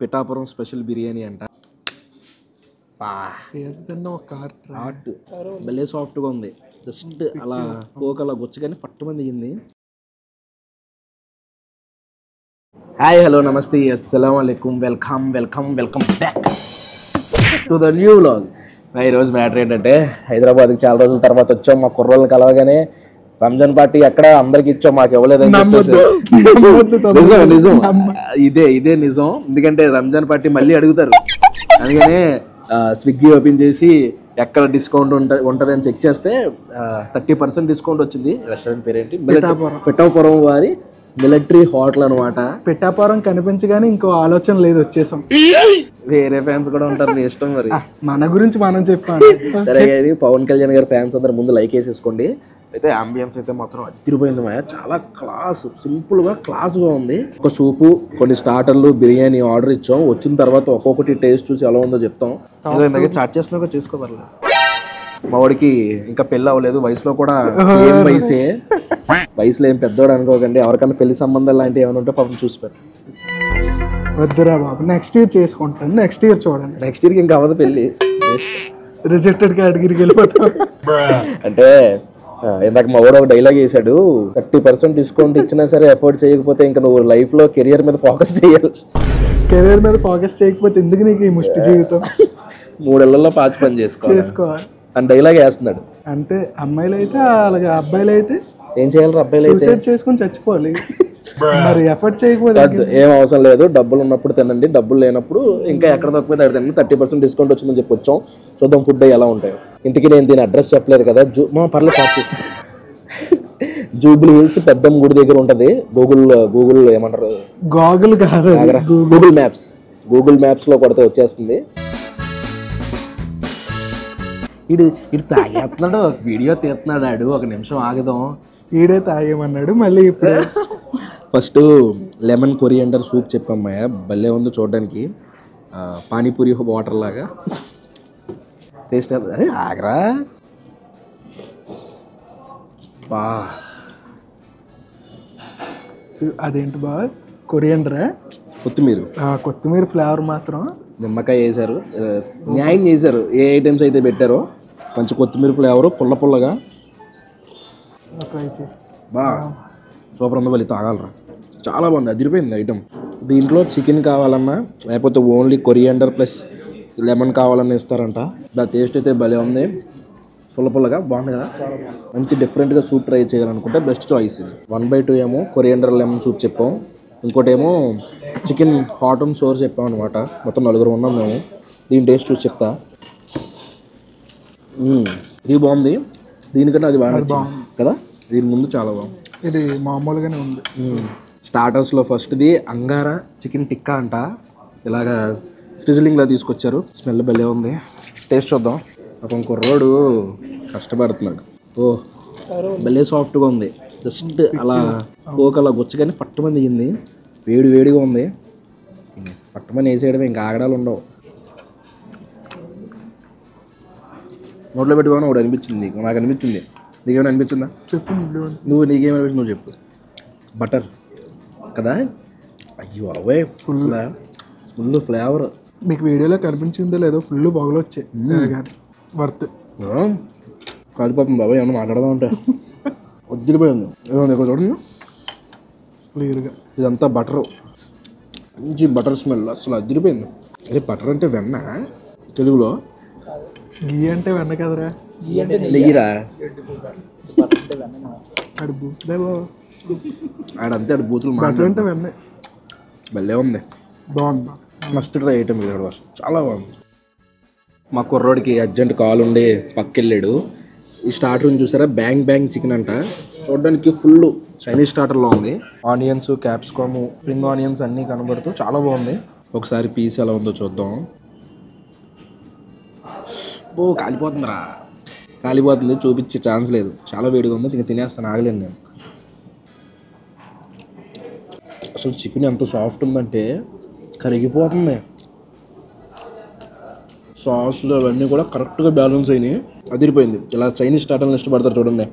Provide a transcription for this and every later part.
Pithapuram special biryani అంట. Hot భలే సాఫ్ట్గా ఉంది. జస్ట్ అలా కోక్ అలా గుచ్చగానే పట్టుమని దిగింది. హాయ్ హలో నమస్తే అస్సలాము అలైకుం welcome back to the new vlog. ఈరోజు మ్యాటర్ ఏంటంటే హైదరాబాద్కి చాలా రోజుల తర్వాత వచ్చాం. మా కుర్రోళ్ళని కలవగానే రంజాన్ పార్టీ ఎక్కడ అందరికి ఇచ్చాం, మాకు ఇవ్వలేదని చెప్పేసి. నిజం ఇదే నిజం. ఎందుకంటే రంజాన్ పార్టీ మళ్ళీ అడుగుతారు. అందుకనే స్విగ్గీ ఓపెన్ చేసి ఎక్కడ డిస్కౌంట్ ఉంటుంది అని చెక్ చేస్తే 30% డిస్కౌంట్ వచ్చింది. రెస్టారెంట్ పేరేంటి? పిఠాపురం వారి మిలిటరీ హోటల్ అనమాట. పిఠాపురం కనిపించగానే ఇంకో ఆలోచన లేదు, వచ్చేసాం. వేరే ఫ్యాన్స్ కూడా ఉంటారు, నీ ఇష్టం. మరి మన గురించి మనం చెప్పాను. సరే, పవన్ కళ్యాణ్ గారి ఫ్యాన్స్ అందరు ముందు లైక్ వేసేసుకోండి. అయితే అంబియన్స్ అయితే మాత్రం అదిరిపోయింది మాయ. చాలా సింపుల్గా క్లాస్గా ఉంది. ఒక సూపు, కొన్ని స్టార్టర్లు, బిర్యానీ ఆర్డర్ ఇచ్చాం. వచ్చిన తర్వాత ఒక్కొక్కటి టేస్ట్ చూసి ఎలా ఉందో చెప్తాం. చాట్ చేసినా చేసుకోవాలి. మా వాడికి ఇంకా పెళ్ళి అవ్వలేదు, వయసులో కూడా సేమ్ వయసే. వయసులో ఏం పెద్దోడు అనుకోకండి. ఎవరికైనా పెళ్లి సంబంధాలు లాంటివి ఏమైనా ఉంటే పాపం చూసి వద్దురా బాబు, నెక్స్ట్ ఇయర్ చేసుకుంటాను. నెక్స్ట్ ఇయర్ చూడండి. నెక్స్ట్ ఇయర్కి ఇంకా అవ్వదు పెళ్ళి. రిజెక్టెడ్ కేటగిరీకి వెళ్ళిపోతాం. అంటే ఇందాక మా వాడు ఒక డైలాగ్ వేసాడు, 30% డిస్కౌంట్ ఇచ్చినా సరే అఫోర్డ్ చేయకపోతే ఇంకా నువ్వు లైఫ్లో కెరియర్ మీద ఫోకస్ చేయాలి. కెరీర్ మీద ఫోకస్ చేయకపోతే ఎందుకు నీకు ఈ ముష్టి జీవితం? 3 ఏళ్లలో పాచి పని చేసుకోవాలి అని డైలాగ్ వేస్తున్నాడు. అంతే. అమ్మాయిలు అయితే అలాగే, అబ్బాయిలు అయితే ఏం చేయాలి? అబ్బాయిలు అయితే సూసైడ్ చేసుకొని చచ్చిపోవాలి. మరి ఎఫర్ట్ చేయకపోతే ఏం అవసరం లేదు. డబ్బులు ఉన్నప్పుడు తినండి, డబ్బులు లేనప్పుడు ఇంకా ఎక్కడ తక్కువ తినండి. 30% డిస్కౌంట్ వచ్చిందని చెప్పి వచ్చాం. చూద్దాం ఫుడ్ ఎలా ఉంటాయో. ఇంతకీ నేను దీని అడ్రస్ చెప్పలేదు కదా. పర్లేదు, జూబ్లీ హిల్స్ పెద్దమ్మ గుడి దగ్గర ఉంటది. గూగుల్ ఏమంటారు, గూగుల్ కాదు, గూగుల్ మ్యాప్స్ లో కొడితే వచ్చేస్తుంది. ఇడు తాగేస్తున్నాడు, వీడియో తీస్తున్నాడు. ఒక నిమిషం ఆగదాం. ఈడే తాగేమన్నాడు మళ్ళీ. ఇప్పుడు ఫస్ట్ లెమన్ కొరియండర్ సూప్ చెప్పమ్మయ్య, భలే ఉంది చూడడానికి. పానీపూరి వాటర్ లాగా టేస్ట్. అరే ఆగరా బా. అదేంటి బా, కొరియండరా? కొత్తిమీర ఫ్లేవర్ మాత్రం. నిమ్మకాయ వేసారు, న్యాయం చేశారు. ఏ ఐటమ్స్ అయితే పెట్టారో మంచి కొత్తిమీర ఫ్లేవరు, పుల్లగా బా సూపర్ ఉంది. మళ్ళీ తాగాలరా, చాలా బాగుంది, అదిరిపోయింది ఐటమ్. దీంట్లో చికెన్ కావాలన్నా లేకపోతే ఓన్లీ కొరియండర్ ప్లస్ లెమన్ కావాలన్నా ఇస్తారంట. దాని టేస్ట్ అయితే భలే ఉంది, పుల్లగా బాగుంది కదా. మంచి డిఫరెంట్గా సూప్ ట్రై చేయాలనుకుంటే బెస్ట్ చాయిస్ ఇది. 1/2 ఏమో కొరియండర్ లెమన్ సూప్ చెప్పాం, ఇంకోటి ఏమో చికెన్ హాట్ అండ్ సోర్ చెప్పాం అనమాట. మొత్తం 4 ఉన్నాం మేము. దీని టేస్ట్ చూసి చెప్తా. ఇది బాగుంది, దీనికంటే అది బాగా నచ్చింది కదా. దీని ముందు చాలా బాగుంది, ఇది మామూలుగానే ఉంది. స్టార్టర్స్లో ఫస్ట్ది అంగారా చికెన్ టిక్కా అంట. ఇలాగా స్టిజిలింగ్లో తీసుకొచ్చారు. స్మెల్ భలే ఉంది, టేస్ట్ చూద్దాం. ఒక కుర్రోడు కష్టపడుతున్నాడు. భలే సాఫ్ట్గా ఉంది. జస్ట్ అలా కోక్ అలా గుచ్చగానే పట్టుమని దిగింది. వేడిగా ఉంది. పట్టుమని వేసేయడం, ఇంకా ఆగడాలు ఉండవు. నోట్లో పెట్టుకోని ఒకటి అనిపించింది, నాకు అనిపించింది. నీకేమైనా అనిపించిందా? చెప్పు. నీకేమనిపించింది నువ్వు చెప్పు. బటర్ కదా. అయ్యో అవే ఫుల్ ఫ్లేవర్. మీకు వీడియోలో కనిపించిందో లేదో, ఫుల్ పొగలు వచ్చాయి. వర్త్ కాలిపోతుంది బాబాయ్. ఏమన్నా మాట్లాడదాం అంటే వద్దిరిపోయింది. ఇక్కడ చూడండి క్లియర్గా. ఇదంతా బటరు, మంచి బటర్ స్మెల్, అసలు అదిరిపోయింది. అదే బటర్ అంటే వెన్న తెలుగులో. గీ అంటే వెన్న కదరా, నెయ్యిరా. ఆడంతే, ఆడు బూతులు. బటర్ అంటే వెన్న. భలే ఉంది, బాగుంది. మస్ట్ ట్రై ఐటమ్ ఇది కూడా, చాలా బాగుంది. మా కుర్రోడికి అర్జెంట్ కాల్ ఉండి పక్కెళ్ళాడు. ఈ స్టార్టర్ చూసారా, బ్యాంగ్ చికెన్ అంట. చూడడానికి ఫుల్ చైనీస్ స్టార్టర్లో ఉంది. ఆనియన్స్, క్యాప్సికమ్, స్ప్రింగ్ ఆనియన్స్ అన్నీ కనబడుతూ చాలా బాగుంది. ఒకసారి పీస్ ఎలా ఉందో చూద్దాం. కాలిపోతుంది, చూపించే ఛాన్స్ లేదు. చాలా వేడిగా ఉంది, ఇంకా తినేస్తాను, ఆగలేను నేను. అసలు చికెన్ ఎంత సాఫ్ట్ ఉందంటే కరిగిపోతుంది. సాస్లు అవన్నీ కూడా కరెక్ట్గా బ్యాలెన్స్ అయినాయి, అదిరిపోయింది. ఇలా చైనీస్ స్టార్టర్లు ఇష్టపడతారు చూడండి,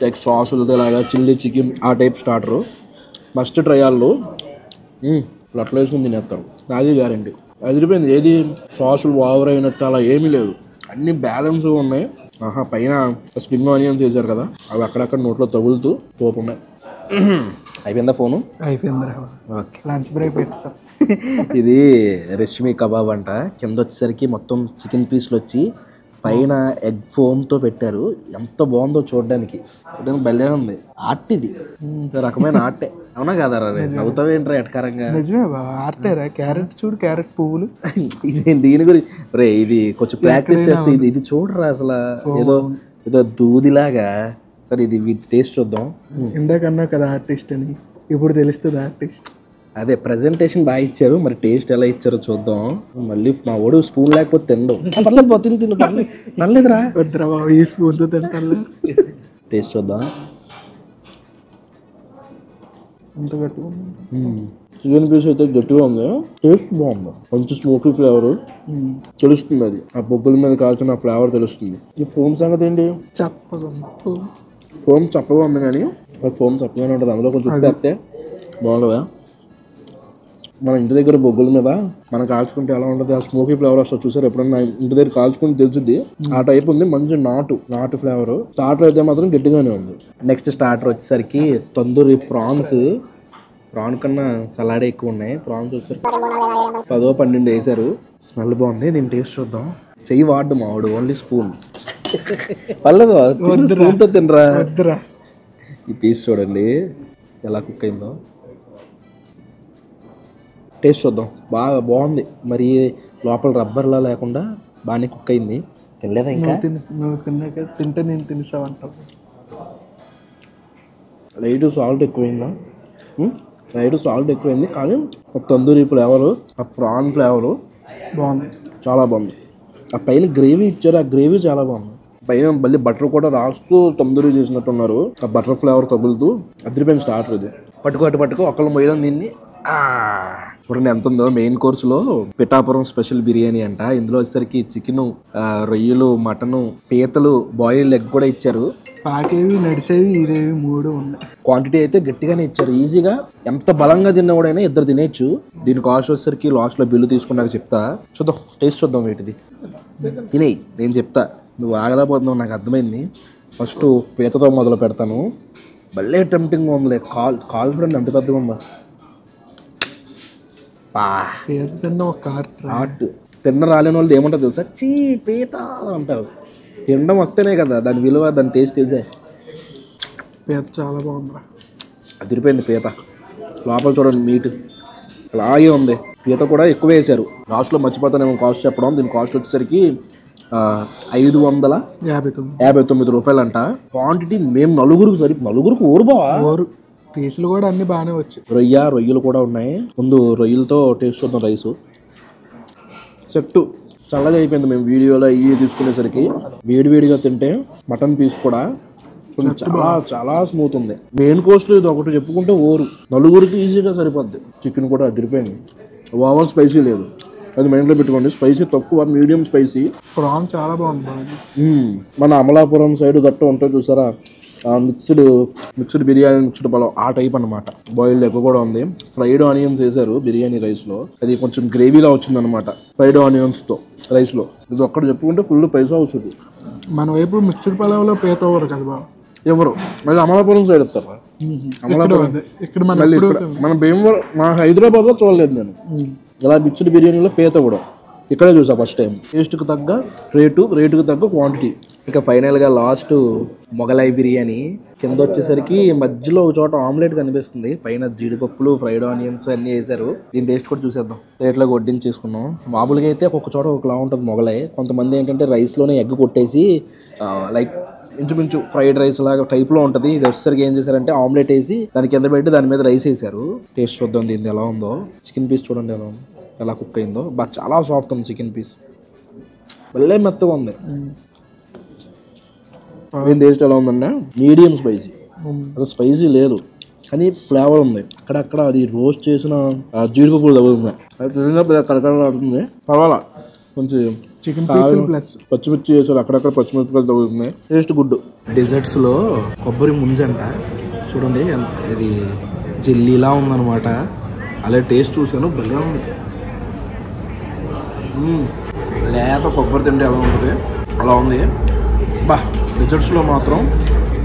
లైక్ సాసులతో ఇలాగా చిల్లీ చికెన్ ఆ టైప్ స్టార్టరు. మస్ట్ ట్రై వాళ్ళు. అట్లా వేసుకుని తినేస్తాం. అది గ్యారంటీ. అదిరిపోయింది. ఏది సాసులు ఓవర్ అయినట్టు అలా ఏమీ లేదు, అన్ని బ్యాలెన్స్ ఉన్నాయి. పైన స్ప్రింగ్ ఆనియన్స్ వేసారు కదా, అవి అక్కడక్కడ నోట్లో తగులుతూ తోపున్నాయి. అయిపోయిందా ఫోను? అయిపోయింది. ఓకే, లంచ్ బ్రేక్ పెట్టేస్తాం. ఇది రెష్మీ కబాబ్ అంట. కింద వచ్చేసరికి మొత్తం చికెన్ పీస్లు వచ్చి పైన ఎగ్ ఫోమ్తో పెట్టారు. ఎంత బాగుందో చూడడానికి భలే ఉంది. ఆర్ట్ ఇది, రకమైన ఆర్టే. అవునా కదా? నవ్వుతావేంట్రా ఎటకారంగా? నిజమే బా, ఆర్టేరా. క్యారెట్ చూడు, క్యారెట్ పువ్వులు. దీని గురించి రే, ఇది కొంచెం ప్రాక్టీస్ చేస్తే ఇది చూడరా అసలు ఏదో ఏదో దూదిలాగా. సరే ఇది వీటి టేస్ట్ చూద్దాం. ఇందాకన్నా కదా ఆర్టిస్ట్ అని, ఇప్పుడు తెలుస్తుంది ఆర్టిస్ట్. అదే ప్రెజెంటేషన్ బాగా ఇచ్చారు, మరి టేస్ట్ ఎలా ఇచ్చారో చూద్దాం. మళ్ళీ మా ఓడు స్పూన్ లేకపోతే తినడం. పర్లేదు తిను పర్లేదురా. వద్దురా బాబు, ఈ స్పూన్తో తింటాను. టేస్ట్ చూద్దాం. అంత గట్టిగా చికెన్ పీస్ అయితే గట్టిగా ఉంది, టేస్ట్ బాగుంది. మంచి స్మోకీ ఫ్లేవర్ తెలుస్తుంది. అది ఆ బొగ్గుల మీద కాల్చిన ఫ్లేవర్ తెలుస్తుంది. ఈ ఫోమ్ సంగతి ఏంటి? చప్పగా ఉంది. ఫోమ్ చప్పగా ఉంది, కానీ ఫోమ్ చప్పగానే ఉంటుంది. అందులో కొంచెం ఉప్పు వేస్తే బాగుంటుందా? మన ఇంటి దగ్గర బొగ్గుల మీద మనం కాల్చుకుంటే ఎలా ఉంటుంది, ఆ స్మోకీ ఫ్లేవర్ వస్తుంది చూసారు. ఎప్పుడన్నా ఇంటి దగ్గర కాల్చుకుంటే తెలుస్తుంది. ఆ టైప్ ఉంది, మంచి నాటు ఫ్లేవర్. స్టార్టర్ అయితే మాత్రం గట్టిగానే ఉంది. నెక్స్ట్ స్టార్టర్ వచ్చేసరికి తందూరి ప్రాన్స్. ప్రాన్ కన్నా సలాడే ఎక్కువ ఉన్నాయి. ప్రాన్స్ వచ్చేసరికి 10-12 వేసారు. స్మెల్ బాగుంది. దీని టేస్ట్ చూద్దాం. చెయ్యి వాడు మావాడు, ఓన్లీ స్పూన్. పర్లేదు స్పూన్తో తినరా. వద్దురా. ఈ పీస్ చూడండి ఎలా కుక్ అయిందో. టేస్ట్ చూద్దాం. బాగుంది. మరి లోపల రబ్బర్లా లేకుండా బాగానే కుక్ అయింది. తినలేదా ఇంకా? నువ్వు తిన్నాక తింటే నేను తినేసావంటావు. లైట్ సాల్ట్ ఎక్కువైందా? సాల్ట్ ఎక్కువైంది, కానీ తందూరి ఫ్లేవరు, ఆ ప్రాన్ ఫ్లేవరు బాగుంది, చాలా బాగుంది. ఆ పైన గ్రేవీ ఇచ్చారు, ఆ గ్రేవీ చాలా బాగుంది. పైన మళ్ళీ బటర్ కూడా రాస్తూ తందూరి చేసినట్టున్నారు. ఆ బటర్ ఫ్లేవర్ తగులుతూ అదిరిపోయిన స్టార్టర్ ఇది. పట్టుకో ఒకళ్ళు మొయ్యడం దీన్ని. చూడండి ఎంత ఉందో. మెయిన్ కోర్సులో పిఠాపురం స్పెషల్ బిర్యానీ అంట. ఇందులో వచ్చేసరికి చికెన్, రొయ్యలు, మటను, పీతలు, బాయిల్డ్ ఎగ్ కూడా ఇచ్చారు. పాకేవి, నడిసేవి, ఇదేవి 3 ఉన్నాయి. క్వాంటిటీ అయితే గట్టిగానే ఇచ్చారు. ఈజీగా ఎంత బలంగా తిన్నవాడైనా 2 తినేయచ్చు. దీని కాస్ట్ వచ్చేసరికి లాస్ట్లో బిల్లు తీసుకున్నాక చెప్తా. చూద్దాం, టేస్ట్ చూద్దాం వీటిది. తినేయి, నేను చెప్తా. నువ్వు ఆగలేకపోతున్నావు, నాకు అర్థమైంది. ఫస్ట్ పీతతో మొదలు పెడతాను. భలే టెంప్టింగ్గా ఉందిలే. కాల్ చూడండి ఎంత పెద్దగా ఉందా. పీత తిన్న ఒక ఆర్ట్. తిన్న రాలేని వాళ్ళు ఏమంటారు తెలుసా? చీ పీత అంటారు. తినడం వస్తేనే కదా దాని విలువ, దాని టేస్ట్ తెలిసే. పీత చాలా బాగుందిరా. అదిరిపోయింది పీత. లోపల చూడండి మీట్ అలాగే ఉంది. పీత కూడా ఎక్కువ వేసారు. లాస్ట్లో మర్చిపోతానేమో కాస్ట్ చెప్పడం. దీని కాస్ట్ వచ్చేసరికి 559 రూపాయలు అంట. క్వాంటిటీ మేము నలుగురికి ఊరుబావా. పీసులు కూడా అన్ని బాగానే వచ్చాయి. రొయ్యలు కూడా ఉన్నాయి. ముందు రొయ్యలతో టేస్ట్ చూద్దాం. రైసు సెట్టు చల్లగా అయిపోయింది. మేము వీడియోలో ఇవి తీసుకునేసరికి వేడిగా తింటే మటన్ పీస్ కూడా చాలా చాలా స్మూత్ ఉంది. మెయిన్ కోర్స్ ఇది ఒకటి చెప్పుకుంటే నలుగురికి ఈజీగా సరిపోద్ది. చికెన్ కూడా అదిరిపోయింది. ఓవర్ స్పైసీ లేదు, అది మైండ్లో పెట్టుకోండి. స్పైసీ తక్కువ, మీడియం స్పైసీ. ప్రాన్ చాలా బాగుంది. మన అమలాపురం సైడ్ గట్ట ఉంటుంది చూసారా, మిక్స్డ్ బిర్యానీ, మిక్స్డ్ పలావ్, ఆ టైప్ అనమాట. బాయిల్డ్ ఎగ్ కూడా ఉంది. ఫ్రైడ్ ఆనియన్స్ వేసారు బిర్యానీ రైస్లో. అది కొంచెం గ్రేవీలా వచ్చింది అనమాట ఫ్రైడ్ ఆనియన్స్తో రైస్లో. ఇది ఒక్కడ చెప్పుకుంటే ఫుల్ పైసా అవుతుంది. మన వైపు మిక్స్డ్ పలావ్లో పీత అవ్వరు కదా బాబు ఎవరు. మళ్ళీ అమలాపురం సైడ్ వస్తారు. ఇక్కడ మన భీమవరం, మా హైదరాబాద్లో చూడలేదు నేను ఇలా మిక్స్డ్ బిర్యానీలో పీత కూడా. ఇక్కడే చూసా ఫస్ట్ టైం. టేస్ట్కి తగ్గ రేటుకి తగ్గ క్వాంటిటీ. ఇక ఫైనల్గా లాస్ట్ మొగలాయి బిర్యానీ. కింద వచ్చేసరికి మధ్యలో ఒక చోట ఆమ్లెట్ కనిపిస్తుంది. పైన జీడిపప్పులు, ఫ్రైడ్ ఆనియన్స్ అన్నీ వేసారు. దీని టేస్ట్ కూడా చూసేద్దాం. ప్లేట్లో వడ్డించేసుకున్నాం. మామూలుగా అయితే ఒక్కొక్క చోట ఒకలా ఉంటుంది మొగలాయి. కొంతమంది ఏంటంటే రైస్లోనే ఎగ్ కొట్టేసి లైక్ ఇంచుమించు ఫ్రైడ్ రైస్ లాగా టైప్లో ఉంటుంది. ఇది వచ్చేసరికి ఏం చేశారంటే ఆమ్లెట్ వేసి దాని కింద పెట్టి దాని మీద రైస్ వేసారు. టేస్ట్ చూద్దాం దీన్ని ఎలా ఉందో. చికెన్ పీస్ చూడండి ఎలా ఉంది, ఎలా కుక్ అయిందో. చాలా సాఫ్ట్ ఉంది చికెన్ పీస్, భలే మెత్తగా ఉంది. దీని టేస్ట్ ఎలా ఉందంటే మీడియం స్పైసీ, అది స్పైసీ లేదు కానీ ఫ్లేవర్ ఉంది. అక్కడక్కడ అది రోస్ట్ చేసిన జీడిపప్పులు తగులుతున్నాయి. అది తిరిగినప్పుడు కరకరలాడుతుంది. పర్వాలా, కొంచెం చికెన్ పీసులు ప్లస్ పచ్చిమిర్చి చేసారు. అక్కడక్కడ పచ్చిమిరపకాయలు తగులుతున్నాయి. Taste good. డెజర్ట్స్లో కొబ్బరి ముంజంట చూడండి, ఇది జెల్లీలా ఉందన్నమాట. అలా టేస్ట్ చూసాను, భలే ఉంది. లేత కొబ్బరి తింటే ఎలా ఉంటుంది అలా ఉంది. బా డెజర్ట్స్లో మాత్రం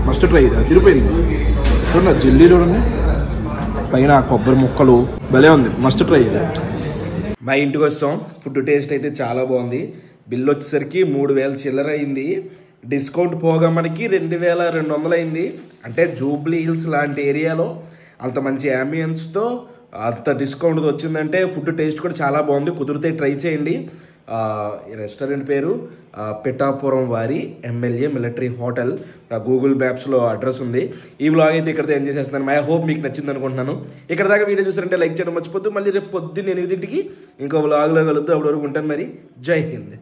మస్ట్ ట్రై ఇది, అదిరిపోయింది. చూడండి జిల్లీ చూడండి, పైన కొబ్బరి ముక్కలు, భలే ఉంది, మస్ట్ ట్రై ఇది. మా ఇంటికి వస్తాం, ఫుడ్ టేస్ట్ అయితే చాలా బాగుంది. బిల్ వచ్చేసరికి 3000 చిల్లర అయింది. డిస్కౌంట్ పోగా మనకి 2200 అయింది. అంటే జూబ్లీ హిల్స్ లాంటి ఏరియాలో అంత మంచి యాంబియన్స్తో అంత డిస్కౌంట్ వచ్చిందంటే ఫుడ్ టేస్ట్ కూడా చాలా బాగుంది. కుదిరితే ట్రై చేయండి. రెస్టారెంట్ పేరు పిఠాపురం వారి ఎమ్మెల్యే మిలిటరీ హోటల్. గూగుల్ మ్యాప్స్లో అడ్రస్ ఉంది. ఈ వ్లాగ్ అయితే ఇక్కడితో ఎంజాయ్ చేస్తున్నాను. ఐ హోప్ మీకు నచ్చింది అనుకుంటున్నాను. ఇక్కడ దాకా వీడియో చూసారంటే లైక్ చేయడం మర్చిపోద్దు. మళ్ళీ రేపు పొద్దున్న 8ంటికి ఇంకో వ్లాగ్లో కలుద్దాం. అప్పటి వరకు ఉంటాను మరి. జై హింద్.